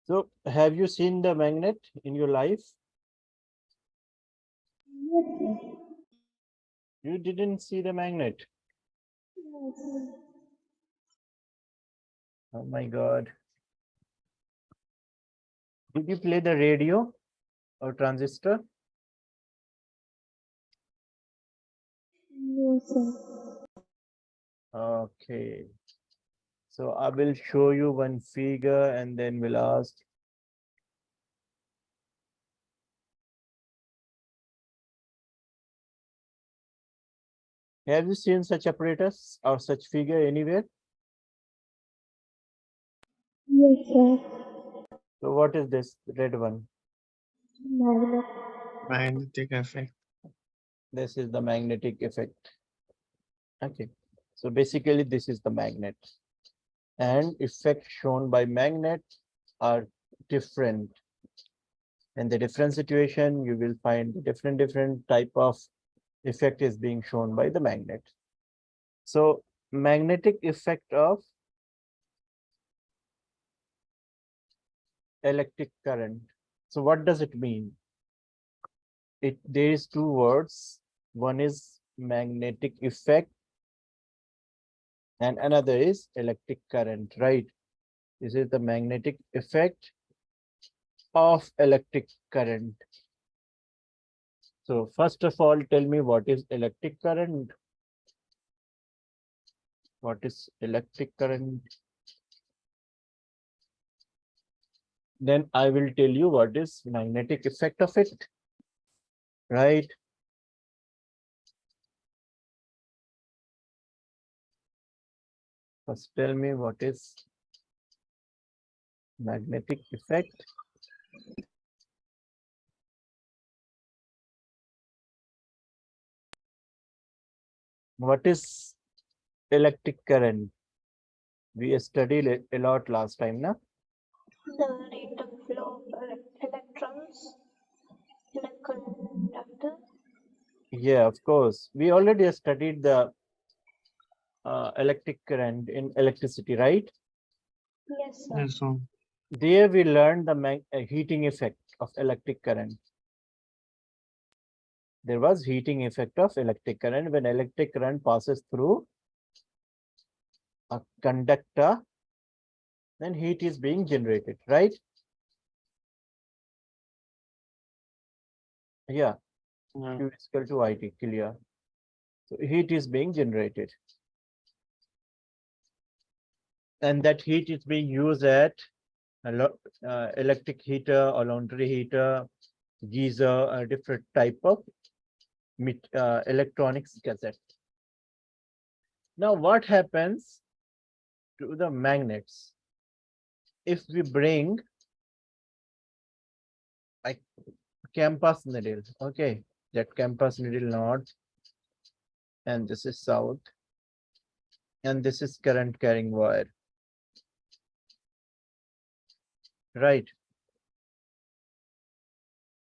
So have you seen the magnet in your life? Yes, sir. You didn't see the magnet. Yes, sir. Oh my God. Did you play the radio or transistor? No, sir. Okay. So I will show you one figure and then we'll ask. Have you seen such apparatus or such figure anywhere? Yes, sir. So what is this red one? Magnet. Magnetic effect. This is the magnetic effect. Okay. So basically this is the magnet. And effects shown by magnet are different. In the different situation, you will find different type of effect is being shown by the magnet. So magnetic effect of electric current. So what does it mean? There is two words. One is magnetic effect and another is electric current, right? This is the magnetic effect of electric current. So first of all, tell me what is electric current? What is electric current? Then I will tell you what is magnetic effect of it, right? First tell me what is magnetic effect. What is electric current? We studied it a lot last time, na? The rate of flow of electrons in a conductor. Yeah, of course. We already studied the electric current in electricity, right? Yes, sir. Yes, sir. There we learned the heating effect of electric current. There was heating effect of electric current when electric current passes through a conductor, then heat is being generated, right? Yeah, Yeah. Q is equal to IT, clear. So heat is being generated. And that heat is being used at electric heater or laundry heater, geyser, a different type of electronics cassette. Now, what happens to the magnets if we bring a compass needle? Okay, that compass needle north, and this is south, and this is current carrying wire, right?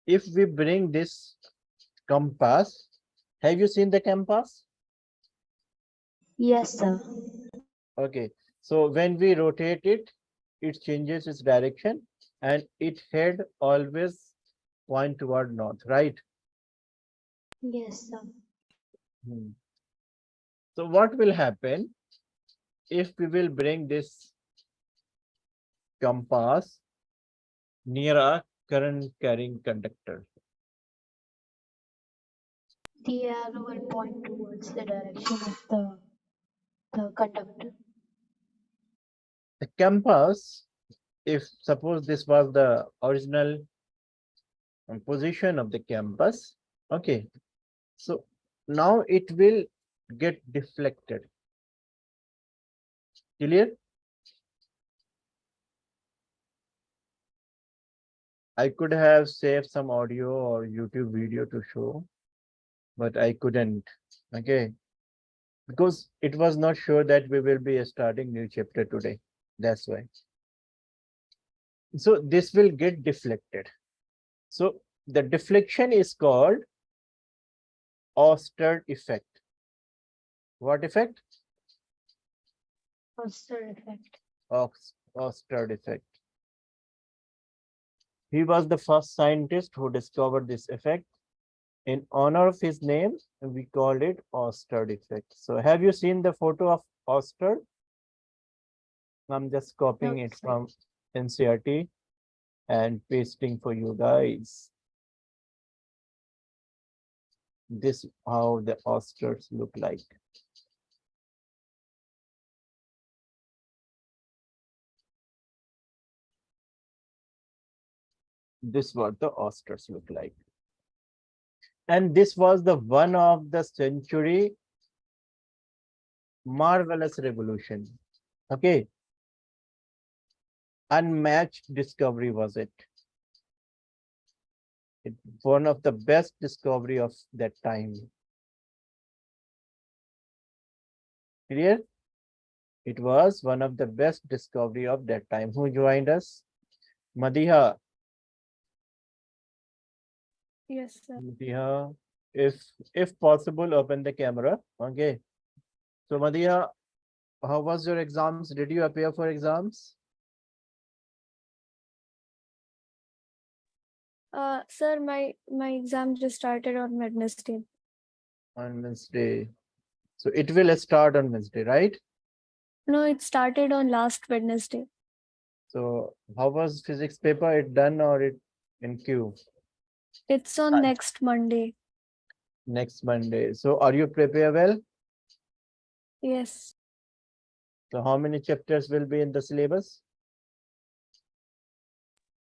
If we bring this compass, have you seen the compass? Yes, sir. Okay, so when we rotate it, it changes its direction and it head always point toward north, right? Yes, sir. Hmm. So what will happen if we will bring this compass near a current carrying conductor? The arrow will point towards the direction of the conductor. The compass, if suppose this was the original position of the compass, okay, so now it will get deflected. Clear? I could have saved some audio or YouTube video to show, but I couldn't. Okay, because it was not sure that we will be starting new chapter today. That's why. So this will get deflected. So the deflection is called Oersted effect. What effect? Oersted effect. Oersted effect. He was the first scientist who discovered this effect. In honor of his name, we called it Oersted effect. So have you seen the photo of Oersted? I'm just copying No, it sir. from NCRT and pasting for you guys. This how the Oersteds look like. This what the Oestrus look like. And this was the one of the century marvelous revolution. Okay. Unmatched discovery was it. It one of the best discovery of that time. Clear? It was one of the best discovery of that time. Who joined us? Madiha. Yes, sir. Madiha. If possible, open the camera. Okay. So Madiha, how was your exams? Did you appear for exams? Sir, my exam just started on Wednesday. On Wednesday. So it will start on Wednesday, right? No, it started on last Wednesday. So how was physics paper? It done or it in queue? It's on next Monday. Next Monday. So are you prepared well? Yes. So how many chapters will be in the syllabus?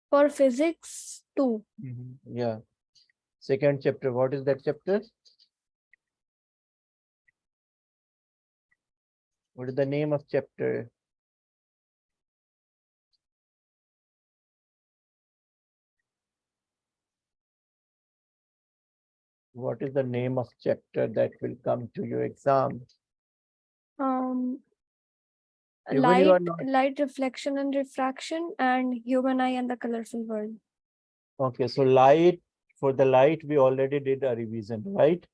For physics, 2. Yeah. Second chapter. What is that chapter? What is the name of chapter? What is the name of chapter that will come to your exam? Um, Even you are not. light reflection and refraction, and human eye and the colorful world. Okay, so light, for the light, we already did a revision, right?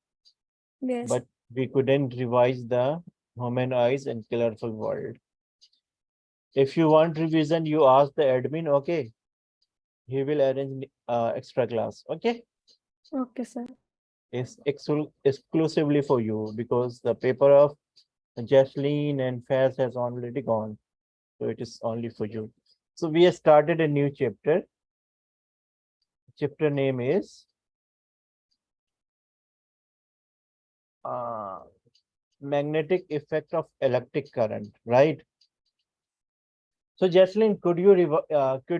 Yes. But we couldn't revise the human eyes and colorful world. If you want revision, you ask the admin, okay? He will arrange extra class, okay? Okay, sir. It's exclusively for you because the paper of Jaslene and Faz has already gone. So it is only for you. So we have started a new chapter. Chapter name is magnetic effect of electric current, right? So Jaslene, could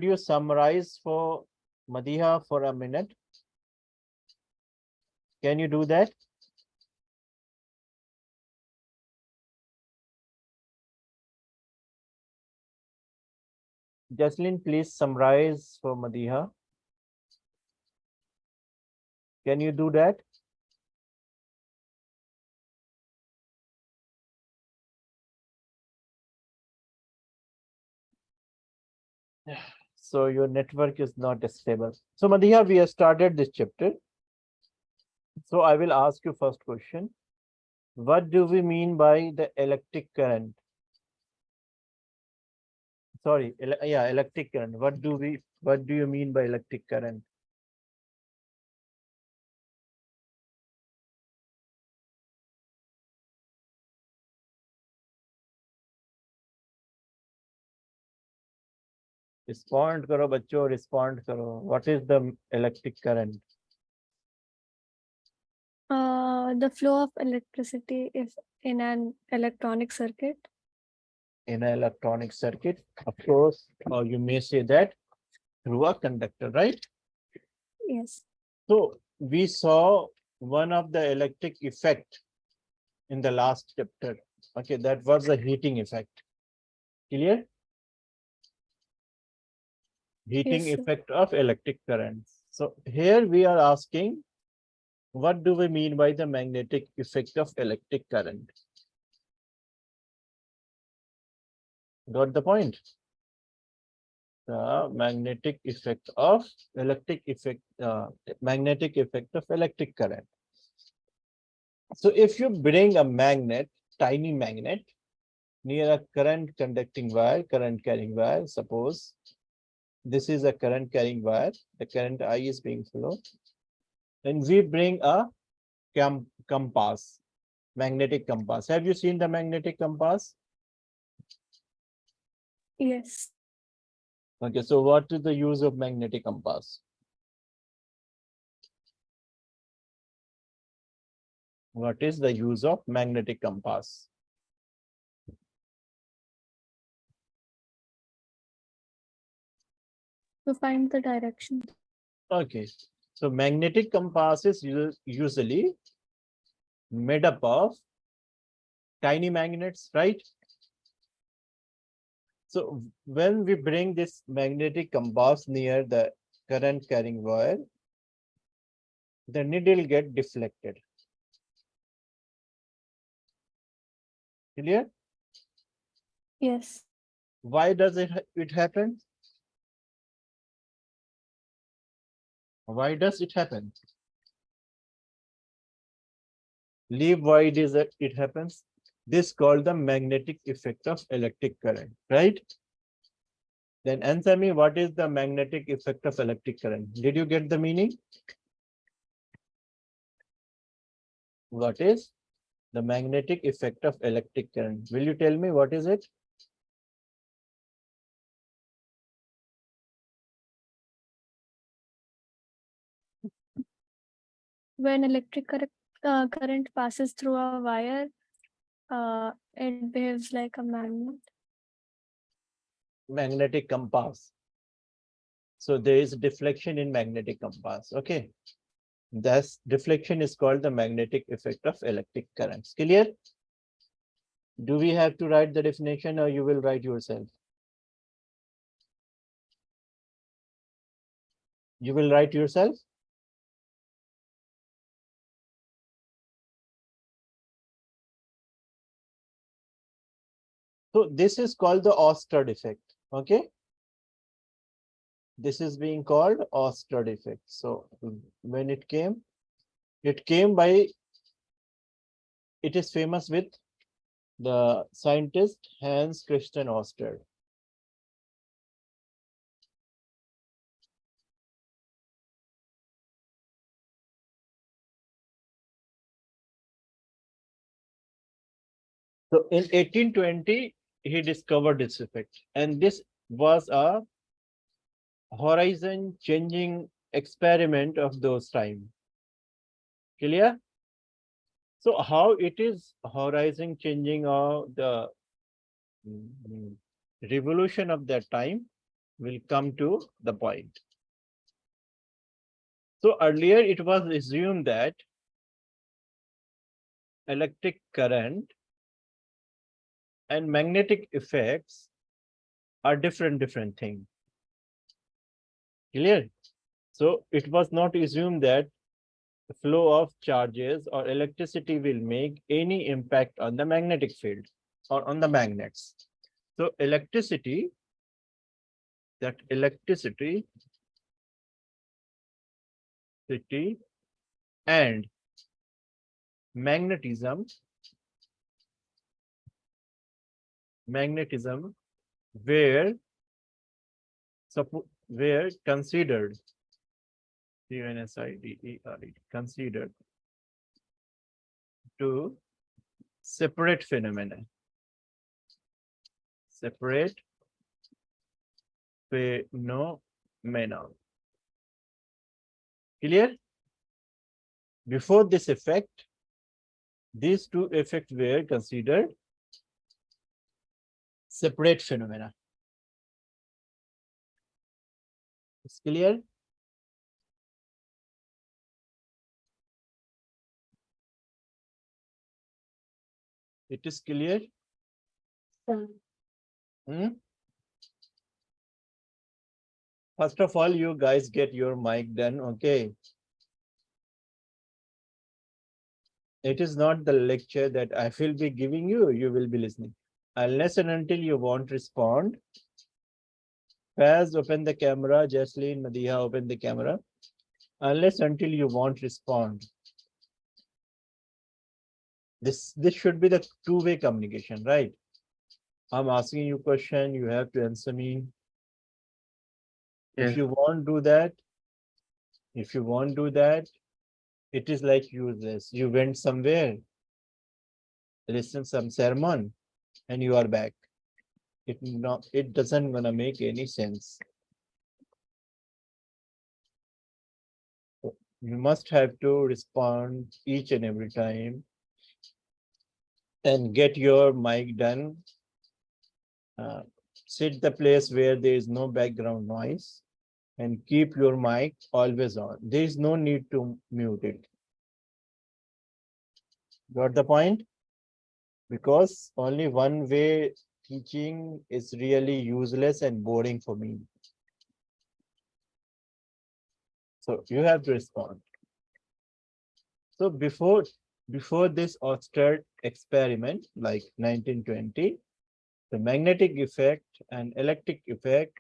you summarize for Madiha for a minute? Can you do that? Jaslene, please summarize for Madiha. Can you do that? So your network is not stable. So Madiha, we have started this chapter. So I will ask you first question. What do we mean by the electric current? Sorry, yeah, electric current. What do you mean by electric current? Respond करो बच्चों, respond करो. What is the electric current? The flow of electricity is in an electronic circuit. In an electronic circuit, of course, or you may say that through a conductor, right? Yes. So we saw one of the electric effect in the last chapter. Okay, that was the heating effect. Clear? Heating Yes, sir. effect of electric current. So here we are asking, what do we mean by the magnetic effect of electric current? Got the point? The magnetic effect of magnetic effect of electric current. So if you bring a magnet, tiny magnet, near a current conducting wire, current carrying wire, suppose This is a current carrying wire. The current I is being flowed. And we bring a compass, magnetic compass. Have you seen the magnetic compass? Yes. Okay, so what is the use of magnetic compass? What is the use of magnetic compass? To find the direction. Okay, so magnetic compass is usually made up of tiny magnets, right? So when we bring this magnetic compass near the current carrying wire, the needle get deflected. Clear? Yes. Why does it happen? Why does it happen? Leave why it happens. This called the magnetic effect of electric current, right? Then answer me, what is the magnetic effect of electric current? Did you get the meaning? What is the magnetic effect of electric current? Will you tell me what is it? When electric current passes through a wire, it behaves like a magnet. Magnetic compass. So there is deflection in magnetic compass. Okay. Thus, deflection is called the magnetic effect of electric currents. Clear? Do we have to write the definition or you will write yourself? You will write yourself? So this is called the Oersted effect. Okay. This is being called Oersted effect. So when it came by, it is famous with the scientist Hans Christian Oersted. So in 1820, he discovered this effect, and this was a horizon changing experiment of those time. Clear? So how it is horizon changing or the revolution of that time will come to the point. So earlier it was assumed that electric current and magnetic effects are different things. Clear? So it was not assumed that the flow of charges or electricity will make any impact on the magnetic field or on the magnets. So electricity and magnetism were considered considered to separate phenomena. Clear? Before this effect, these two effects were considered separate phenomena. It's clear? It is clear? First of all, you guys get your mic done, okay? It is not the lecture that I will be giving you, you will be listening. Unless and until you won't respond, Faz, open the camera. Jaslin, Madiha, open the camera. Unless until you won't respond. This should be the two-way communication, right? I'm asking you a question, you have to answer me. If Yes. you won't do that, it is like useless. You went somewhere, listen some sermon, and you are back. It doesn't gonna make any sense. So you must have to respond each and every time and get your mic done. Uh, Sit the place where there is no background noise and keep your mic always on. There is no need to mute it. Got the point? Because only one way teaching is really useless and boring for me. So you have to respond. So before this Oersted experiment, like 1920, the magnetic effect and electric effect,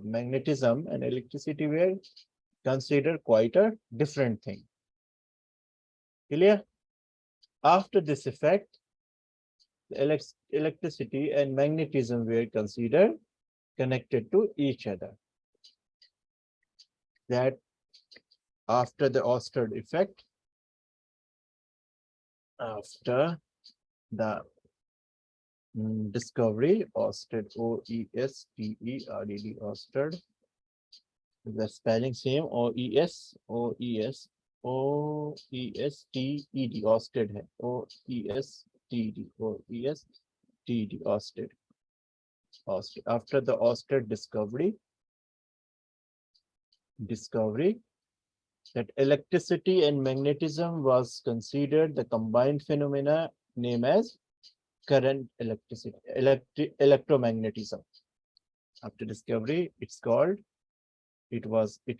magnetism and electricity were considered quite a different thing. Clear? After this effect, the electricity and magnetism were considered connected to each other. That after the Oersted effect, after the discovery, Oersted, Oesterted, Oersted, the spelling same, Oested, Oersted है, Oested. After the Oersted discovery, that electricity and magnetism was considered the combined phenomena named as current electricity, electromagnetism. After discovery, it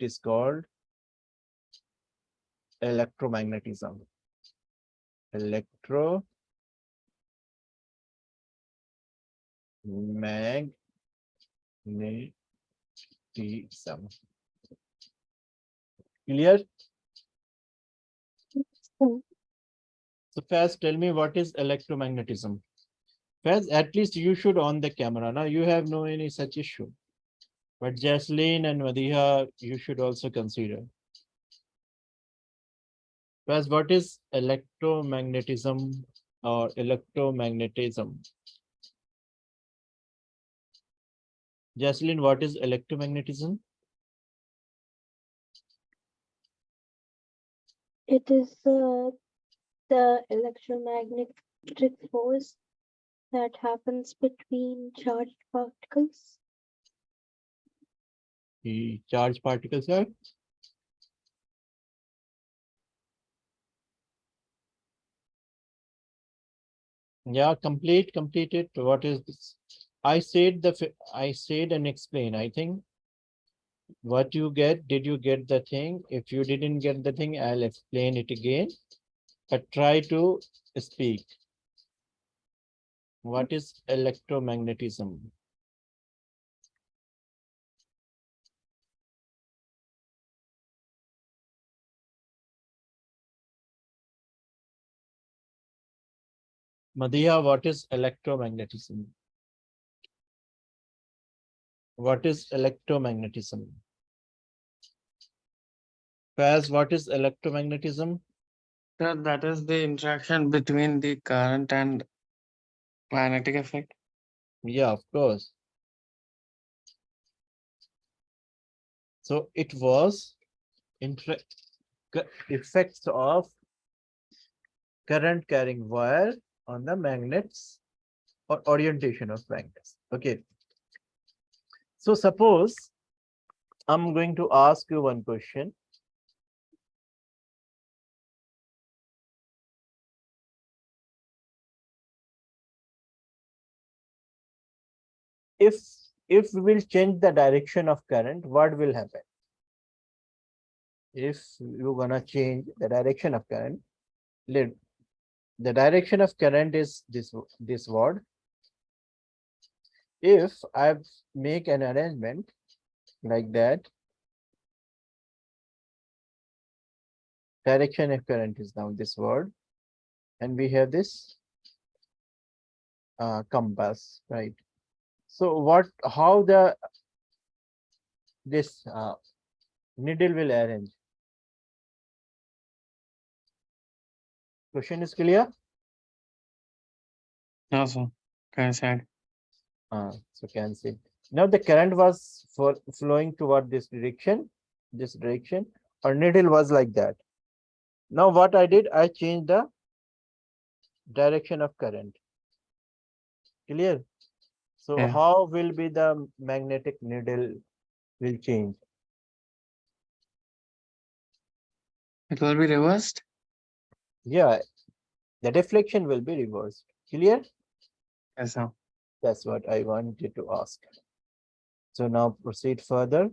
is called electromagnetism. Electromagnetism. Clear? So Faz, tell me what is electromagnetism? Faz, at least you should on the camera. Now you have no any such issue. But Jaslyn and Madiha, you should also consider. Faz, what is electromagnetism or electromagnetism? Jaslyn, what is electromagnetism? It is the electromagnetic force that happens between charged particles. The charged particles are? Yeah, complete it. What is this? I said and explain. I think what you get, did you get the thing? If you didn't get the thing, I'll explain it again. But try to speak. What is electromagnetism? Madiha, what is electromagnetism? What is electromagnetism? Faz, what is electromagnetism? So that is the interaction between the current and magnetic effect. Yeah, of course. So it was effects of current carrying wire on the magnets or orientation of magnets. Okay. So suppose I'm going to ask you one question. If we will change the direction of current, what will happen? If you're gonna change the direction of current, the direction of current is this word. If I make an arrangement like that, direction of current is now this word, and we have this compass, right? So how the this needle will arrange? Question is clear? No, sir. Cancelled. So cancel. Now the current was flowing toward this direction, or needle was like that. Now what I did, I changed the direction of current. Clear? So Yeah. how will be the magnetic needle will change? It will be reversed. Yeah, the deflection will be reversed. Clear? Yes, sir. That's what I wanted to ask. So now proceed further.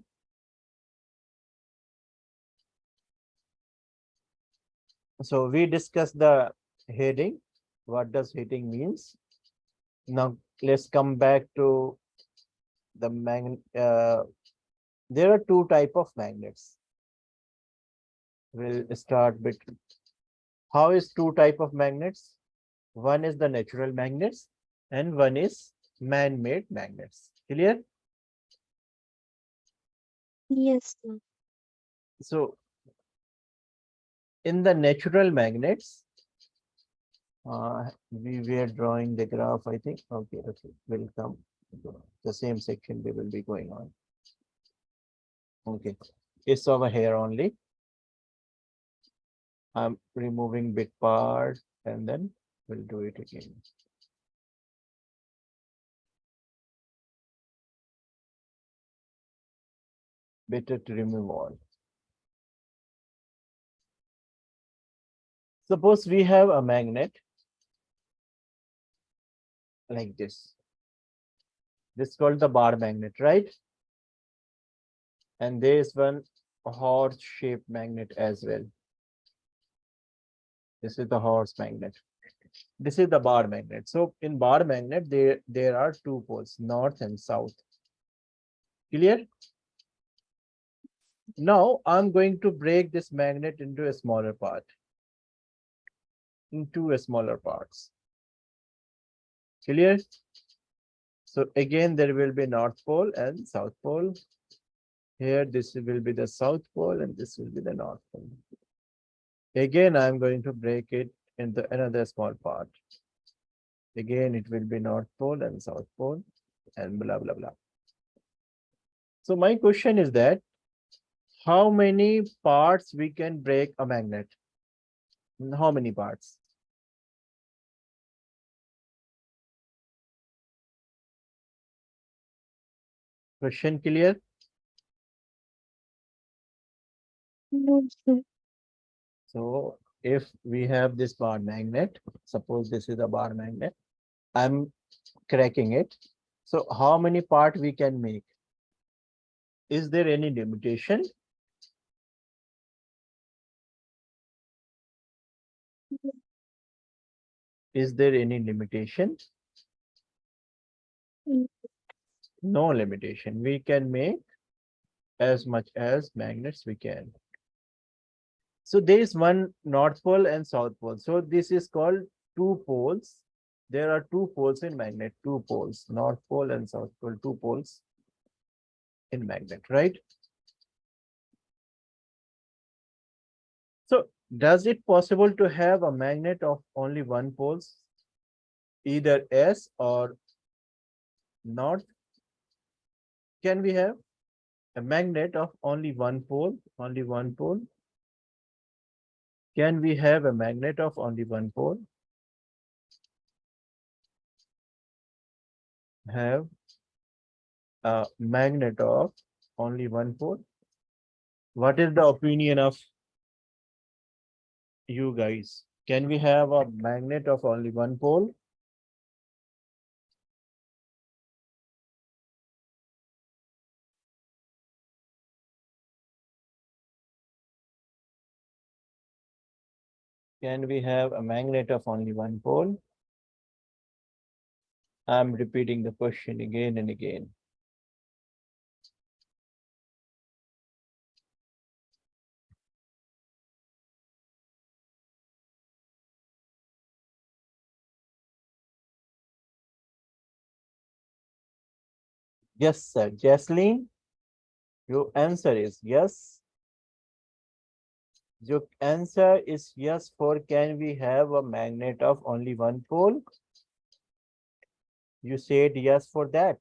So we discussed the heading. What does heading means? Now let's come back to the there are two type of magnets. We'll start with how is two type of magnets? One is the natural magnets and one is man-made magnets. Clear? Yes, sir. So in the natural magnets, we were drawing the graph, I think. Okay, will come. The same section we will be going on. Okay, it's over here only. I'm removing big part and then we'll do it again. Better to remove all. Suppose we have a magnet like this. This is called the bar magnet, right? And there is one horse-shaped magnet as well. This is the horse magnet. This is the bar magnet. So in bar magnet, there are two poles, north and south. Clear? Now I'm going to break this magnet into a smaller part, into a smaller parts. Clear? So again, there will be north pole and south pole. Here, this will be the south pole and this will be the north pole. Again, I'm going to break it into another small part. Again, it will be north pole and south pole and blah, blah, blah. So my question is that how many parts we can break a magnet? How many parts? Question clear? No, sir. So if we have this bar magnet, suppose this is a bar magnet, I'm cracking it. So how many part we can make? Is there any limitation? Is there any limitation? Mm. No limitation. We can make as much as magnets we can. So there is one north pole and south pole. So this is called two poles. There are two poles in magnet, two poles, north pole and south pole, two poles in magnet, right? So does it possible to have a magnet of only one poles, either S or north? Can we have a magnet of only one pole, only one pole? Can we have a magnet of only one pole? Have a magnet of only one pole? What is the opinion of you guys? Can we have a magnet of only one pole? Can we have a magnet of only one pole? I'm repeating the question again and again. Yes, sir. Jaslyn? Your answer is yes. Your answer is yes for can we have a magnet of only one pole? You said yes for that.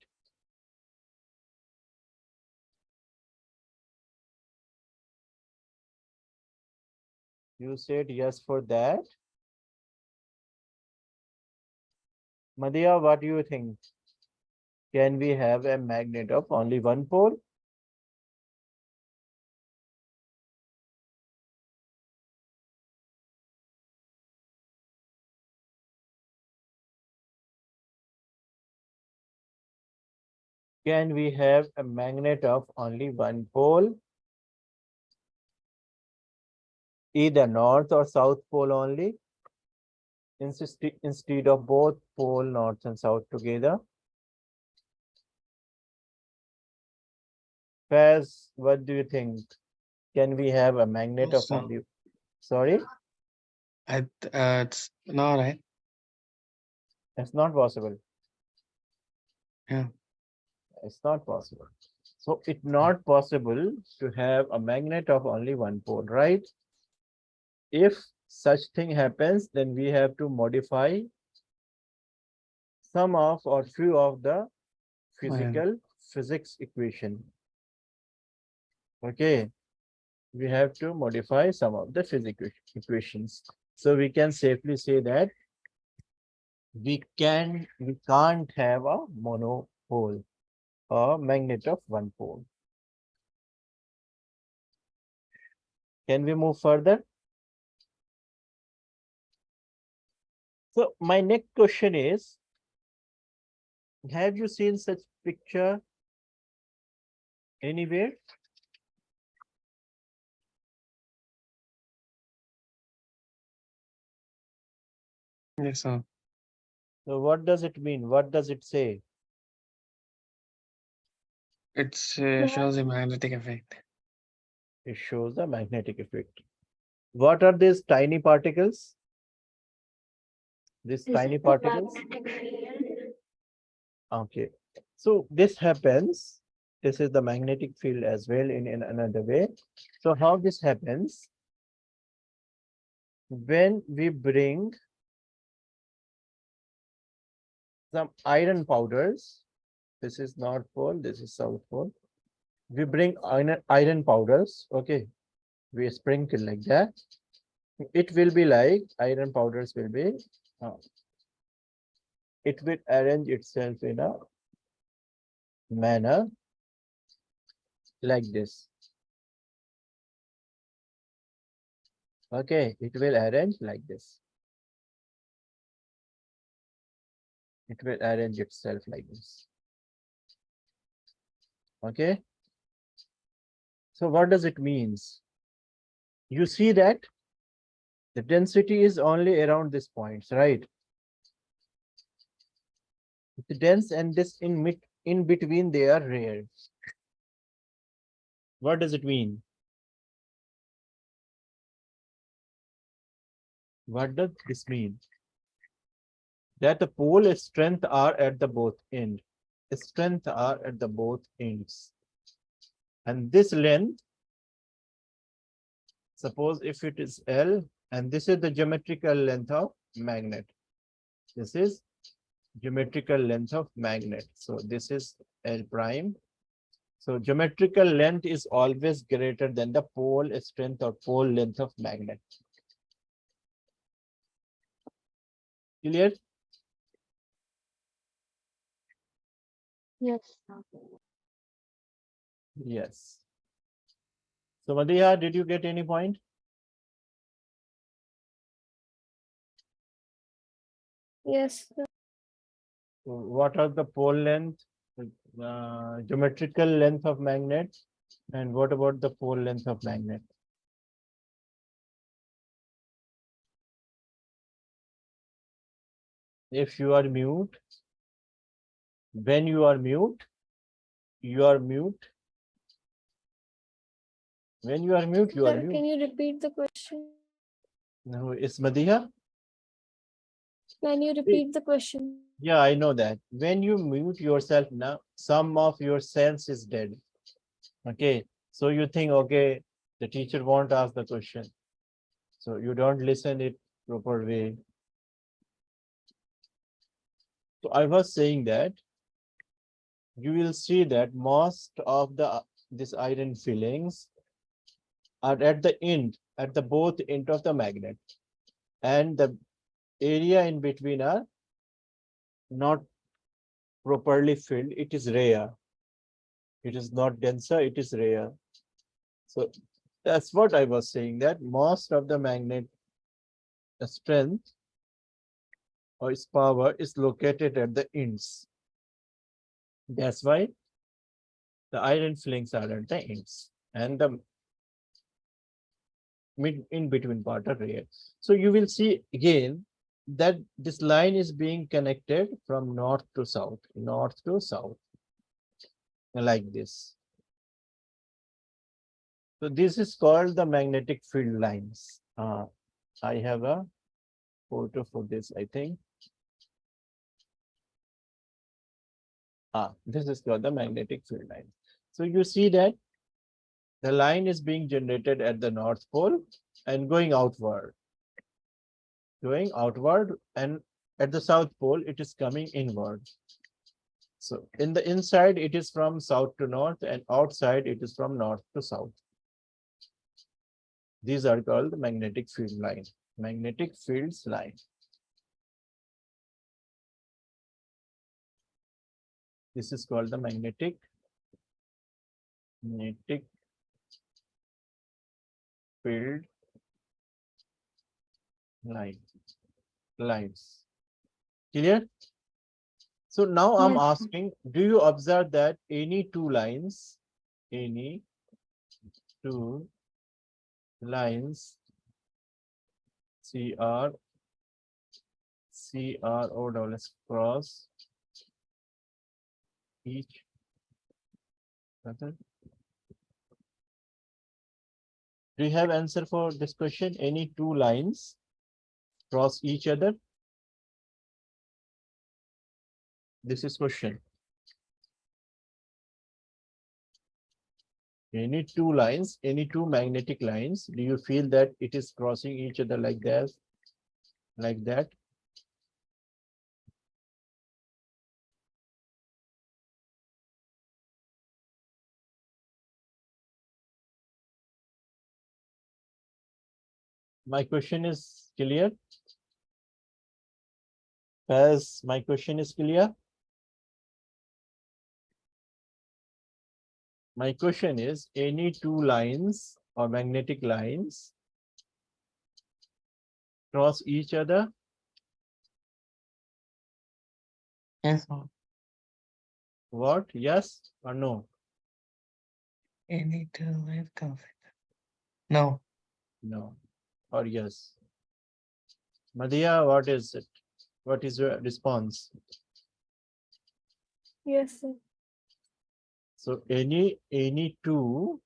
You said yes for that. Madhya, what do you think? Can we have a magnet of only one pole? Can we have a magnet of only one pole? Either north or south pole only? Instead of both pole north and south together? Faz, what do you think? Can we have a magnet of So only? Sorry, it's no right. it's not possible. Yeah. It's not possible. So it's not possible to have a magnet of only one pole, right? If such thing happens, then we have to modify some of or few of the Fine. physics equation. Okay, we have to modify some of the physics equations. So we can safely say that we can't have a monopole or magnet of one pole. Can we move further? So my next question is, have you seen such picture anywhere? Yes, sir. So what does it mean? What does it say? It Yeah, shows a magnetic effect. It shows the magnetic effect. What are these tiny particles? These this is tiny the particles? magnetic field. Okay. So this happens. This is the magnetic field as well in another way. So how this happens? When we bring some iron powders, this is North Pole, this is South Pole. We bring iron powders, okay. We sprinkle like that. It will be like iron powders will be, it will arrange itself in a manner like this. Okay, it will arrange like this. It will arrange itself like this. Okay. So what does it means? You see that the density is only around this points, right? The dense and this in between they are rare. What does it mean? What does this mean? That the pole strength are at the both end. Strength are at the both ends. And this length, suppose if it is L, and this is the geometrical length of magnet. This is geometrical length of magnet. So this is L prime. So geometrical length is always greater than the pole strength or pole length of magnet. Clear? Yes. Yes. So Madhya, did you get any point? Yes, sir. So what are the pole length, geometrical length of magnet, and what about the pole length of magnet? If you are mute, when you are mute, you are mute. When you are mute, you are Sir, mute. can you repeat the question? No, it's Madhya. Can you repeat the question? Yeah, I know that. When you mute yourself now, some of your cells is dead. Okay, so you think, okay, the teacher won't ask the question. So you don't listen it proper way. So I was saying that you will see that most of the this iron fillings are at the end, at the both end of the magnet, and the area in between are not properly filled. It is rare. It is not denser, it is rare. So that's what I was saying, that most of the magnet strength or its power is located at the ends. That's why the iron fillings are at the ends and the mid in between part are rare. So you will see again that this line is being connected from north to south, like this. So this is called the magnetic field lines. I have a photo for this, I think. This is called the magnetic field line. So you see that the line is being generated at the North Pole and going outward, and at the South Pole, it is coming inward. So in the inside, it is from south to north, and outside, it is from north to south. These are called magnetic field line, magnetic fields line. This is called the magnetic field lines. Clear? So now I'm Yes. asking, do you observe that any two lines CR, CRO double S cross each other? Do you have answer for this question? Any two lines cross each other? This is question. Any two lines, any two magnetic lines, do you feel that it is crossing each other like that? Like that? My question is clear? As my question is clear? My question is, any two lines or magnetic lines cross each other? Yes, sir. What? Yes or no? Any two life conflict. No. No. Or yes? Madhya, what is it? What is your response? Yes, sir. So any two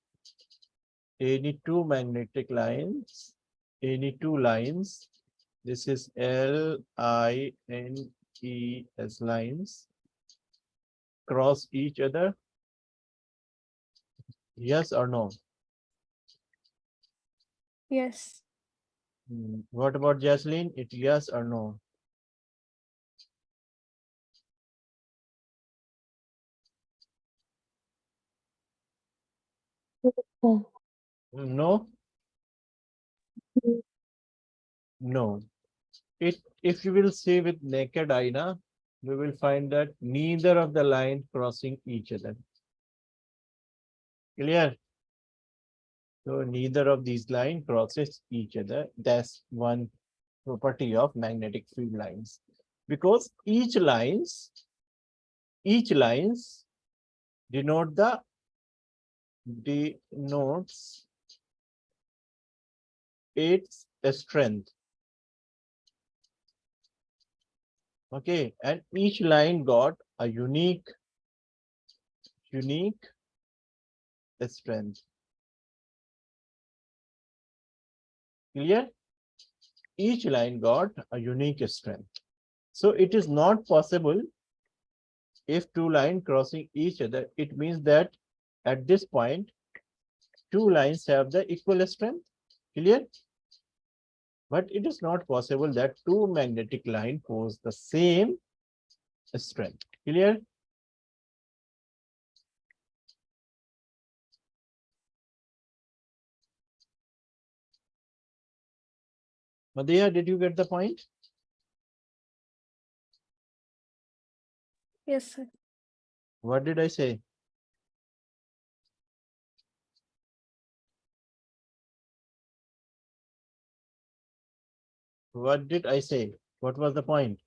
magnetic lines, any two lines, this is LINES lines, cross each other? Yes or no? Yes. What about Jaslyn? It yes or no? No? No. If you will see with naked eye, na, we will find that neither of the line crossing each other. Clear? So neither of these lines crosses each other. That's one property of magnetic field lines. Because each lines denotes its strength. Okay, and each line got a unique strength. Clear? Each line got a unique strength. So it is not possible if two lines crossing each other. It means that At this point, two lines have the equal strength. Clear? But it is not possible that two magnetic lines pose the same strength. Clear? Madhya, did you get the point? Yes, sir. What did I say? What did I say? What was the point?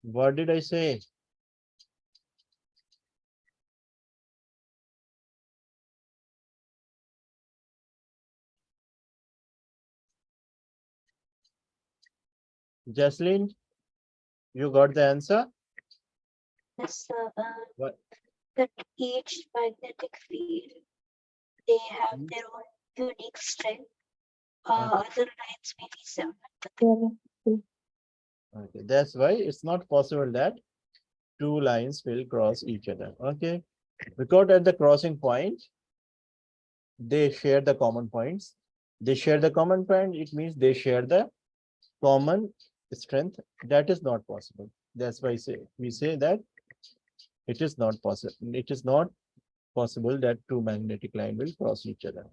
What did I say? Jaslyn, you got the answer? Yes, What? that each magnetic field, they have their own unique strength. Other lines may be similar, but they are Okay, that's why it's not possible that two lines will cross each other. Okay, because at the crossing point, they share the common points. They share the common point, it means they share the common strength. That is not possible. That's why we say that it is not possible. It is not possible that two magnetic line will cross each other.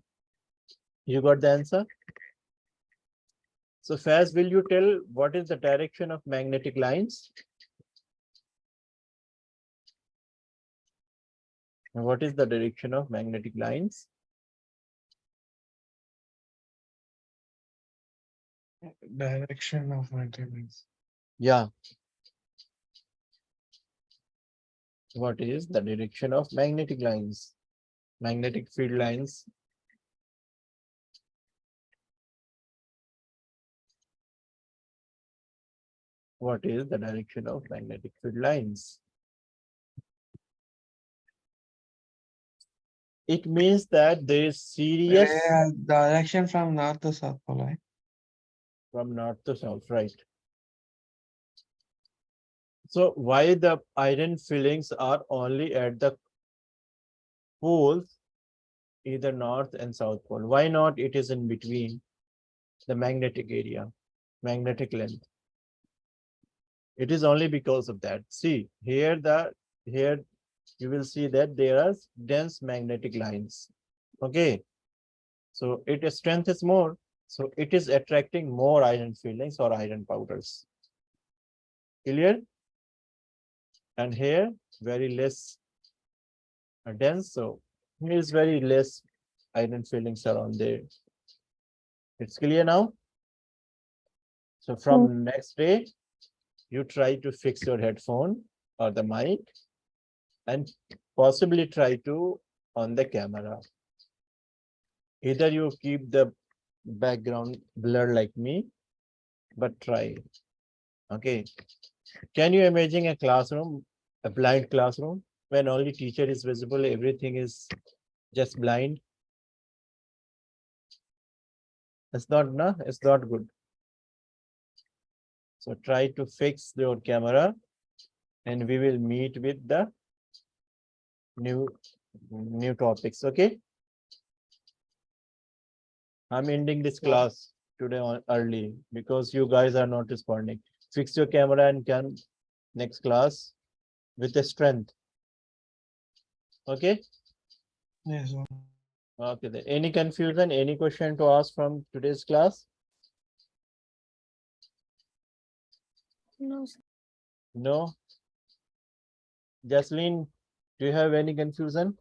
You got the answer? So Faz, will you tell what is the direction of magnetic lines? And what is the direction of magnetic lines? Direction of maintenance. Yeah. What is the direction of magnetic lines? Magnetic field lines. What is the direction of magnetic field lines? It means that there is serious Direction from north to south, right? from north to south, right? So why the iron fillings are only at the poles, either north and south pole? Why not it is in between the magnetic area, magnetic length? It is only because of that. See here, here you will see that there are dense magnetic lines. Okay, so its strength is more, so it is attracting more iron fillings or iron powders. Clear? And here very less dense, so here is very less iron fillings around there. It's clear now? So from next day, you try to fix your headphone or the mic and possibly try to on the camera. Either you keep the background blur like me, but try. Okay. Can you imagine a classroom, a blind classroom, when only teacher is visible, everything is just blind? It's not, no, it's not good. So try to fix your camera and we will meet with the new topics. Okay. I'm ending this class today on early because you guys are not responding. Fix your camera and can next class with the strength. Okay. Yes, sir. Okay. Then any confusion, any question to ask from today's class? No, sir. No. Jaslyn, do you have any confusion?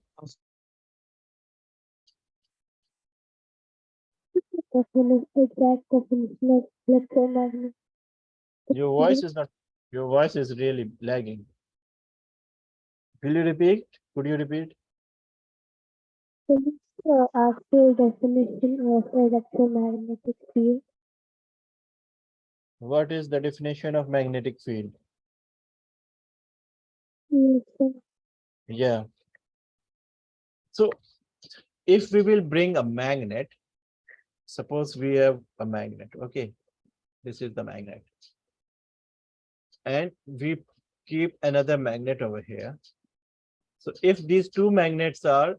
exact definition of electromagnetic. Your voice is not, your voice is really lagging. Will you repeat? Could you repeat? Actual definition of electromagnetic field. What is the definition of magnetic field? Yes, sir. Yeah. So if we will bring a magnet, suppose we have a magnet, okay, this is the magnet, and we keep another magnet over here. So if these two magnets are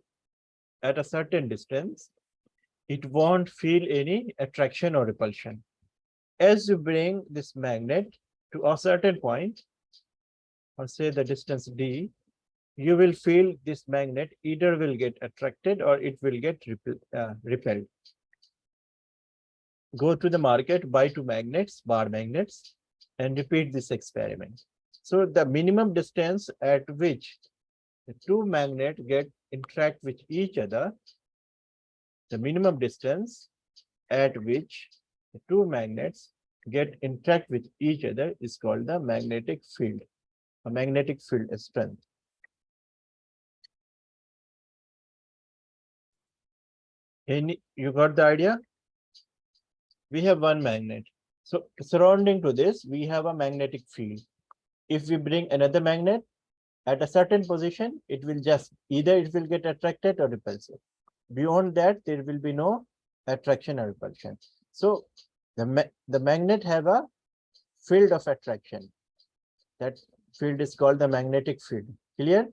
at a certain distance, it won't feel any attraction or repulsion. As you bring this magnet to a certain point, or say the distance d, you will feel this magnet either will get attracted or it will get repelled. Go to the market, buy two magnets, bar magnets, and repeat this experiment. So the minimum distance at which the two magnets interact with each other, the minimum distance at which the two magnets interact with each other is called the magnetic field, a magnetic field strength. You got the idea? We have one magnet. So surrounding to this, we have a magnetic field. If we bring another magnet at a certain position, it will just either it will get attracted or repulsive. Beyond that, there will be no attraction or repulsion. So the magnet have a field of attraction. That field is called the magnetic field. Clear?